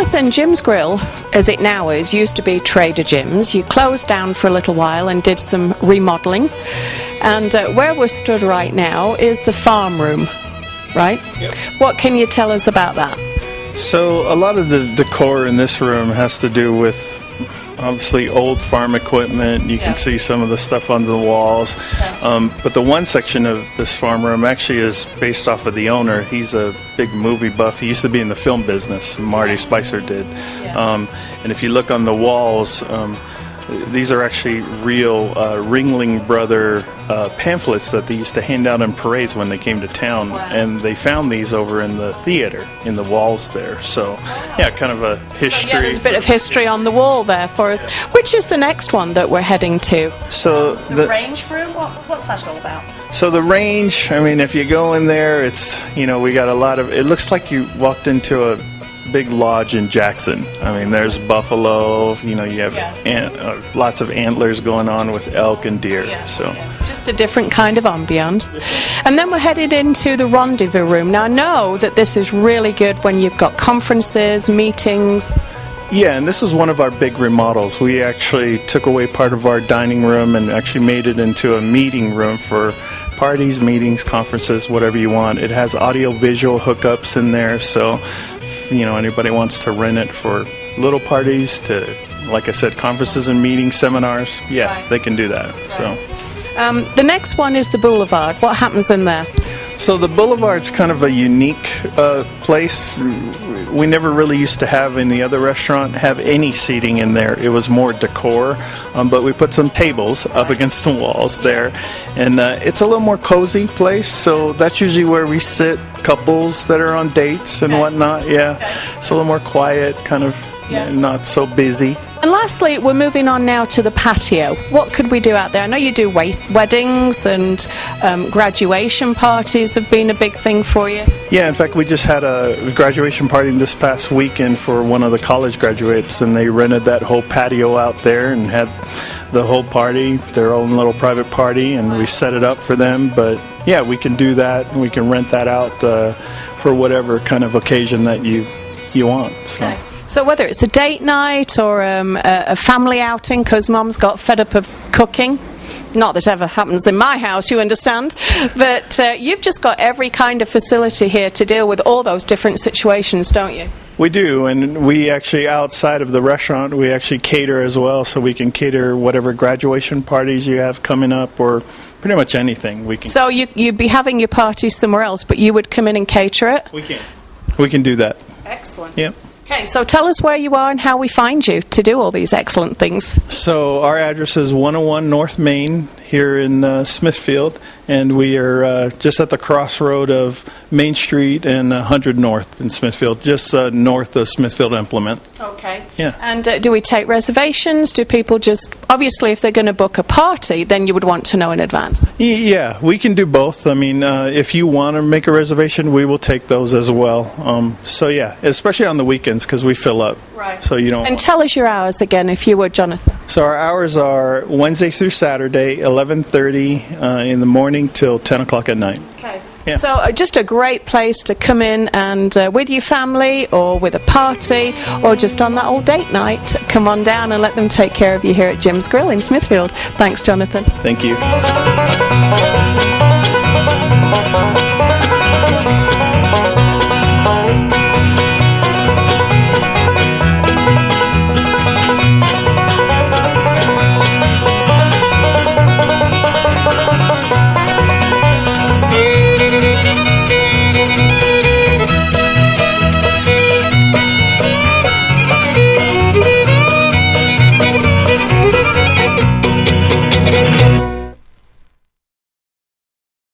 Jonathan, Jim's Grill, as it now is, used to be Trader Jim's. You closed down for a little while and did some remodeling. And where we're stood right now is the farm room, right? Yep. What can you tell us about that? So a lot of the decor in this room has to do with obviously old farm equipment. You can see some of the stuff on the walls. But the one section of this farm room actually is based off of the owner. He's a big movie buff. He used to be in the film business. Marty Spicer did. And if you look on the walls, these are actually real Ringling Brother pamphlets that they used to hand out in parades when they came to town. And they found these over in the theater, in the walls there. So, yeah, kind of a history. So, there's a bit of history on the wall there for us. Which is the next one that we're heading to? So the range room? What's that all about? So the range, I mean, if you go in there, it's, we got a lot of, it looks like you walked into a big lodge in Jackson. I mean, there's buffalo, you have lots of antlers going on with elk and deer. Just a different kind of ambience. And then we're headed into the rendezvous room. Now, I know that this is really good when you've got conferences, meetings. Yeah, and this is one of our big remodels. We actually took away part of our dining room and actually made it into a meeting room for parties, meetings, conferences, whatever you want. It has audio-visual hookups in there, so anybody wants to rent it for little parties to, like I said, conferences and meetings, seminars, they can do that. So, the next one is the Boulevard. What happens in there? So the Boulevard's kind of a unique place. We never really used to have in the other restaurant have any seating in there. It was more decor, but we put some tables up against the walls there, and it's a little more cozy place. So that's usually where we sit, couples that are on dates and whatnot. It's a little more quiet, kind of not so busy. And lastly, we're moving on now to the patio. What could we do out there? I know you do weddings and graduation parties have been a big thing for you. Yeah, in fact, we just had a graduation party this past weekend for one of the college graduates, and they rented that whole patio out there and had the whole party, their own little private party, and we set it up for them. But yeah, we can do that, and we can rent that out for whatever kind of occasion that you want. So. Okay. So whether it's a date night or a family outing because Mom's got fed up of cooking, not that ever happens in my house, you understand, but you've just got every kind of facility here to deal with all those different situations, don't you? We do, and we actually, outside of the restaurant, we actually cater as well, so we can cater whatever graduation parties you have coming up or pretty much anything. We can. So you'd be having your party somewhere else, but you would come in and cater it? We can do that. Excellent. Yep. Okay, so tell us where you are and how we find you to do all these excellent things. So our address is 101 North Main here in Smithfield, and we are just at the crossroad of Main Street and 100 North in Smithfield, just north of Smithfield Implement. Okay. Yeah. And do we take reservations? Do people just, obviously if they're going to book a party, then you would want to know in advance? Yeah, we can do both. I mean, if you want to make a reservation, we will take those as well. So yeah, especially on the weekends because we fill up. Right. So you don't. And tell us your hours again, if you would, Jonathan. So our hours are Wednesday through Saturday, 11:30 in the morning till 10 o'clock at night. Okay. Yeah. So just a great place to come in and with your family or with a party or just on that old date night, come on down and let them take care of you here at Jim's Grill in Smithfield. Thanks, Jonathan. Thank you.